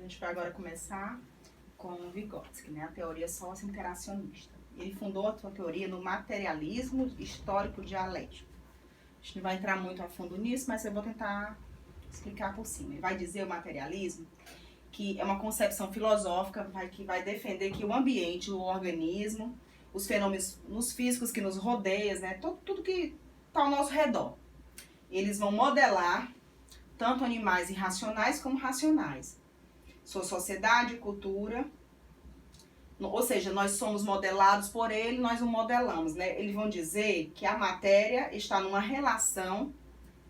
gente vai agora começar com Vygotsky, né? A teoria sócio-interacionista. Ele fundou a sua teoria no materialismo histórico dialético. A gente não vai entrar muito a fundo nisso, mas eu vou tentar explicar por cima. Ele vai dizer o materialismo que é uma concepção filosófica que vai defender que o ambiente, o organismo, os fenômenos nos físicos que nos rodeiam, né? Tudo que está ao nosso redor, eles vão modelar tanto animais irracionais como racionais. Sua sociedade, cultura, ou seja, nós somos modelados por ele, nós o modelamos, né? Eles vão dizer que a matéria está numa relação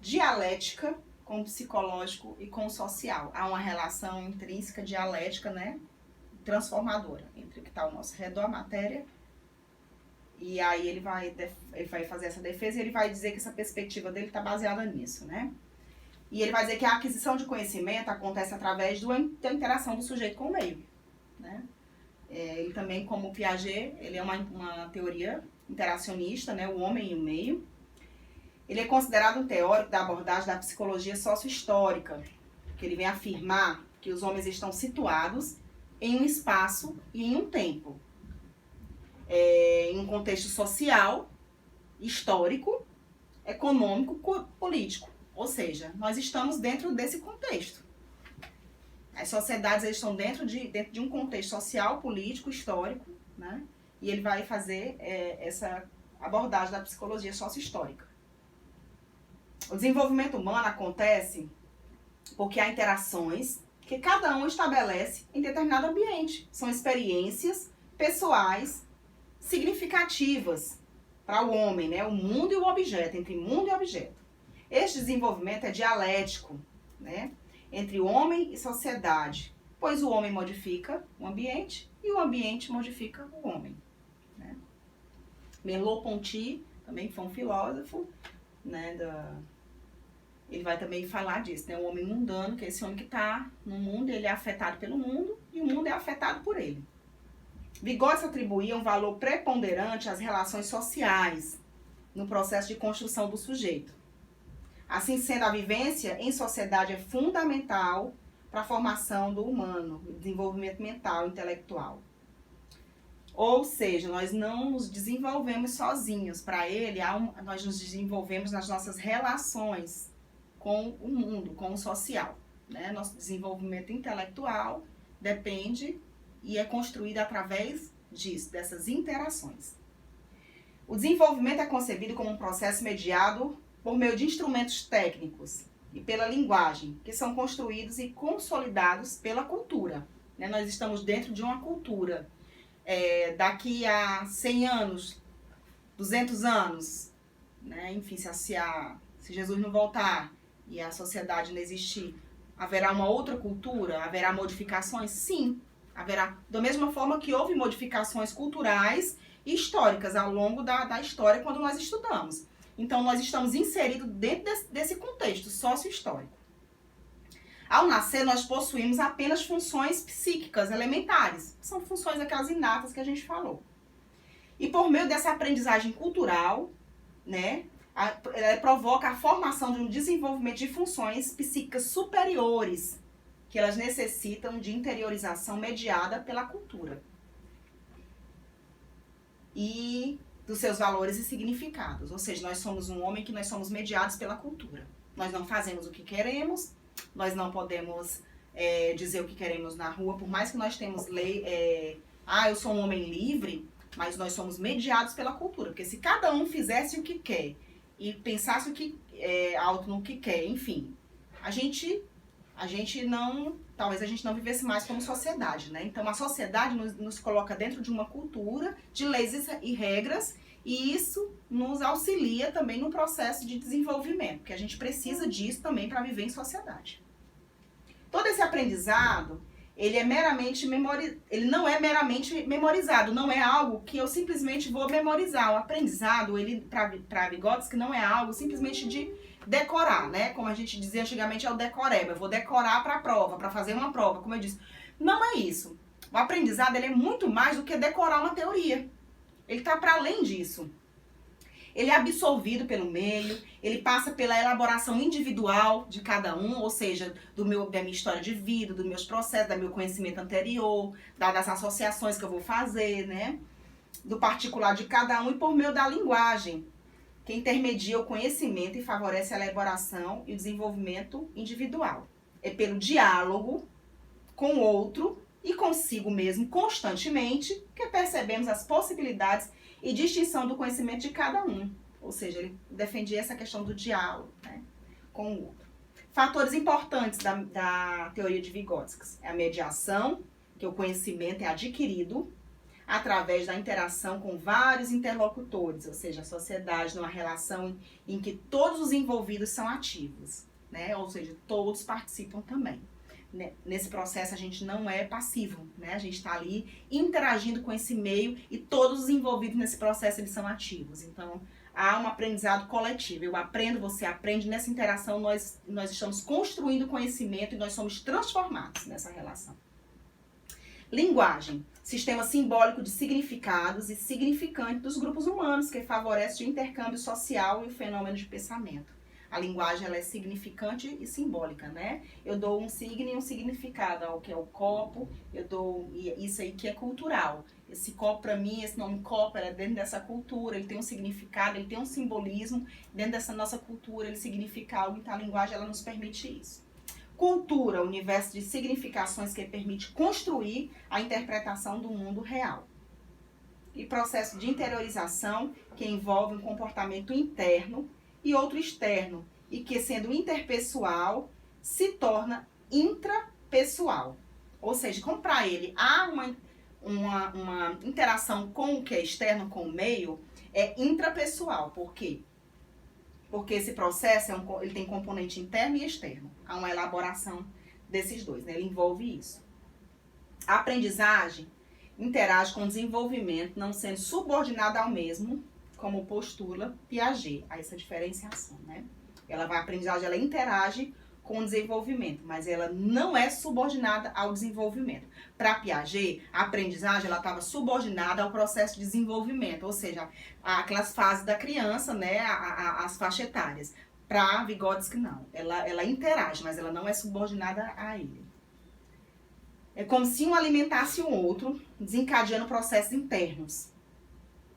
dialética com o psicológico e com o social. Há uma relação intrínseca, dialética, né? Transformadora entre o que está ao nosso redor, a matéria. E aí ele vai fazer essa defesa e ele vai dizer que essa perspectiva dele está baseada nisso, né? E ele vai dizer que a aquisição de conhecimento acontece através da interação do sujeito com o meio, né? Ele também, como Piaget, ele é uma teoria interacionista, né? O homem e o meio. Ele é considerado um teórico da abordagem da psicologia sócio-histórica, que ele vem afirmar que os homens estão situados em um espaço e em um tempo, em um contexto social, histórico, econômico, político. Ou seja, nós estamos dentro desse contexto. As sociedades estão dentro de um contexto social, político, histórico, né? E ele vai fazer essa abordagem da psicologia sócio-histórica. O desenvolvimento humano acontece porque há interações que cada um estabelece em determinado ambiente. São experiências pessoais significativas para o homem, né? O mundo e o objeto, entre mundo e objeto. Este desenvolvimento é dialético, né? Entre homem e sociedade, pois o homem modifica o ambiente e o ambiente modifica o homem, né? Merleau-Ponty também foi um filósofo, né? Ele vai também falar disso, né? O homem mundano, que é esse homem que está no mundo, ele é afetado pelo mundo e o mundo é afetado por ele. Vygotsky atribuía um valor preponderante às relações sociais no processo de construção do sujeito. Assim sendo, a vivência em sociedade é fundamental para a formação do humano, o desenvolvimento mental, intelectual. Ou seja, nós não nos desenvolvemos sozinhos. Para ele, nós nos desenvolvemos nas nossas relações com o mundo, com o social, né? Nosso desenvolvimento intelectual depende e é construído através disso, dessas interações. O desenvolvimento é concebido como um processo mediado por meio de instrumentos técnicos e pela linguagem, que são construídos e consolidados pela cultura, né? Nós estamos dentro de uma cultura. Daqui a 100 anos, 200 anos, né? Enfim, se Jesus não voltar e a sociedade não existir, haverá uma outra cultura? Haverá modificações? Sim, haverá. Da mesma forma que houve modificações culturais e históricas ao longo da história quando nós estudamos. Então, nós estamos inseridos dentro desse contexto sócio-histórico. Ao nascer, nós possuímos apenas funções psíquicas elementares. São funções aquelas inatas que a gente falou. E por meio dessa aprendizagem cultural, né, ela provoca a formação de um desenvolvimento de funções psíquicas superiores, que elas necessitam de interiorização mediada pela cultura. E dos seus valores e significados. Ou seja, nós somos um homem que nós somos mediados pela cultura. Nós não fazemos o que queremos, nós não podemos dizer o que queremos na rua, por mais que nós temos lei, eu sou um homem livre, mas nós somos mediados pela cultura. Porque se cada um fizesse o que quer e pensasse alto no que quer, enfim, talvez a gente não vivesse mais como sociedade, né? Então, a sociedade nos coloca dentro de uma cultura de leis e regras, e isso nos auxilia também no processo de desenvolvimento, porque a gente precisa disso também para viver em sociedade. Todo esse aprendizado, ele não é meramente memorizado, não é algo que eu simplesmente vou memorizar. O aprendizado, para Vygotsky, não é algo simplesmente de decorar, né? Como a gente dizia antigamente, é o decoreba. Eu vou decorar para a prova, para fazer uma prova, como eu disse. Não é isso. O aprendizado, ele é muito mais do que decorar uma teoria. Ele está para além disso. ele é absorvido pelo meio, ele passa pela elaboração individual de cada um, ou seja, da minha história de vida, dos meus processos, do meu conhecimento anterior, das associações que eu vou fazer, né? Do particular de cada um e por meio da linguagem, que intermedia o conhecimento e favorece a elaboração e o desenvolvimento individual. É pelo diálogo com o outro e consigo mesmo constantemente que percebemos as possibilidades e distinção do conhecimento de cada um. Ou seja, ele defendia essa questão do diálogo, né, com o outro. Fatores importantes da teoria de Vygotsky é a mediação, que o conhecimento é adquirido através da interação com vários interlocutores, ou seja, a sociedade numa relação em que todos os envolvidos são ativos, né? Ou seja, todos participam também. Nesse processo a gente não é passivo, né? A gente está ali interagindo com esse meio e todos os envolvidos nesse processo eles são ativos. Então, há um aprendizado coletivo. Eu aprendo, você aprende, nessa interação nós estamos construindo conhecimento e nós somos transformados nessa relação. Linguagem, sistema simbólico de significados e significante dos grupos humanos que favorece o intercâmbio social e o fenômeno de pensamento. A linguagem ela é significante e simbólica, né? Eu dou um signo e um significado ao que é o copo, eu dou isso aí que é cultural. Esse copo para mim, esse nome copo, é dentro dessa cultura, ele tem um significado, ele tem um simbolismo, dentro dessa nossa cultura ele significa algo, então a linguagem ela nos permite isso. Cultura, universo de significações que permite construir a interpretação do mundo real. E processo de interiorização, que envolve um comportamento interno e outro externo, e que, sendo interpessoal, se torna intrapessoal. Ou seja, como para ele há uma interação com o que é externo, com o meio, é intrapessoal. Por quê? Porque esse processo ele tem componente interno e externo. Há uma elaboração desses dois, né? Ele envolve isso. A aprendizagem interage com o desenvolvimento, não sendo subordinada ao mesmo, como postula Piaget, a essa diferenciação, né? A aprendizagem ela interage com o desenvolvimento, mas ela não é subordinada ao desenvolvimento. Para Piaget, a aprendizagem ela estava subordinada ao processo de desenvolvimento, ou seja, aquelas fases da criança, né, as faixas etárias. Para Vygotsky, não. Ela interage, mas ela não é subordinada a ele. É como se um alimentasse o outro, desencadeando processos internos,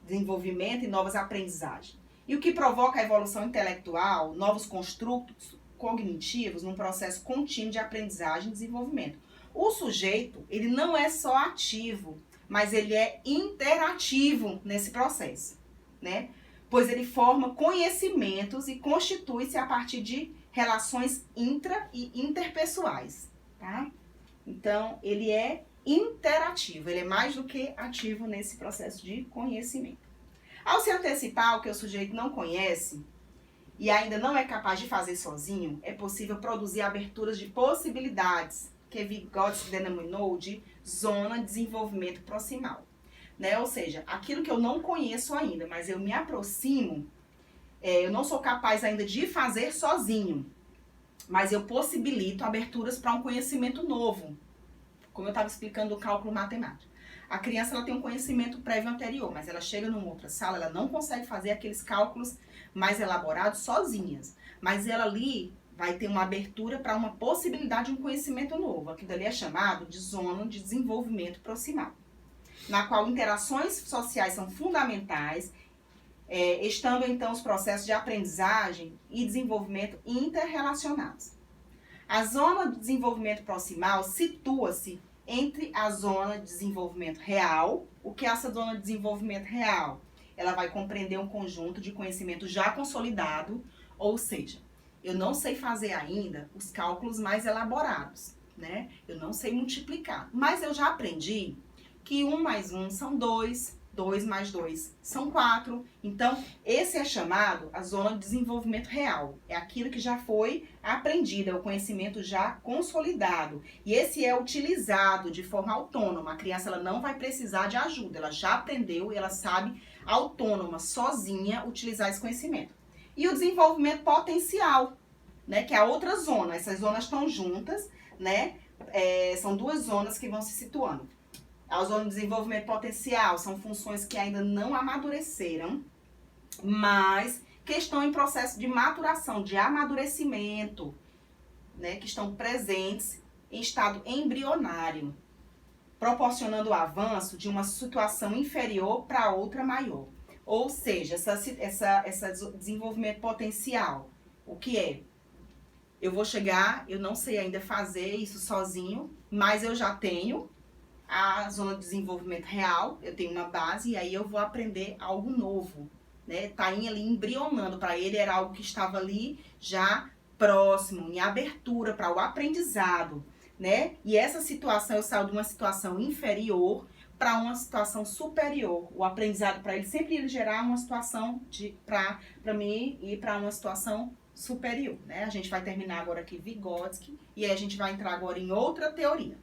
desenvolvimento e novas aprendizagens. E o que provoca a evolução intelectual, novos construtos cognitivos num processo contínuo de aprendizagem e desenvolvimento. O sujeito, ele não é só ativo, mas ele é interativo nesse processo, né? Pois ele forma conhecimentos e constitui-se a partir de relações intra- e interpessoais, tá? Então, ele é interativo, ele é mais do que ativo nesse processo de conhecimento. Ao se antecipar o que o sujeito não conhece e ainda não é capaz de fazer sozinho, é possível produzir aberturas de possibilidades, que Vygotsky denominou de zona de desenvolvimento proximal. Né? Ou seja, aquilo que eu não conheço ainda, mas eu me aproximo, eu não sou capaz ainda de fazer sozinho, mas eu possibilito aberturas para um conhecimento novo, como eu estava explicando o cálculo matemático. A criança ela tem um conhecimento prévio anterior, mas ela chega numa outra sala, ela não consegue fazer aqueles cálculos mais elaborados sozinhas. Mas ela ali vai ter uma abertura para uma possibilidade de um conhecimento novo. Aquilo ali é chamado de zona de desenvolvimento proximal, na qual interações sociais são fundamentais, estando então os processos de aprendizagem e desenvolvimento interrelacionados. A zona de desenvolvimento proximal situa-se entre a zona de desenvolvimento real. O que é essa zona de desenvolvimento real? Ela vai compreender um conjunto de conhecimento já consolidado, ou seja, eu não sei fazer ainda os cálculos mais elaborados, né? Eu não sei multiplicar, mas eu já aprendi que 1 mais 1 são 2, 2 mais 2 são 4. Então, esse é chamado a zona de desenvolvimento real. É aquilo que já foi aprendido, é o conhecimento já consolidado. E esse é utilizado de forma autônoma. A criança ela não vai precisar de ajuda, ela já aprendeu e ela sabe, autônoma, sozinha, utilizar esse conhecimento. E o desenvolvimento potencial, né, que é a outra zona. Essas zonas estão juntas, né? São duas zonas que vão se situando. A zona de desenvolvimento potencial são funções que ainda não amadureceram, mas que estão em processo de maturação, de amadurecimento, né, que estão presentes em estado embrionário, proporcionando o avanço de uma situação inferior para outra maior. Ou seja, esse desenvolvimento potencial, o que é? Eu vou chegar, eu não sei ainda fazer isso sozinho, mas eu já tenho a zona de desenvolvimento real, eu tenho uma base e aí eu vou aprender algo novo, né? Tá ali embrionando, para ele era algo que estava ali já próximo, em abertura para o aprendizado, né? E essa situação, eu saio de uma situação inferior para uma situação superior. O aprendizado para ele sempre ia gerar uma situação para mim ir para uma situação superior, né? A gente vai terminar agora aqui Vygotsky e aí a gente vai entrar agora em outra teoria.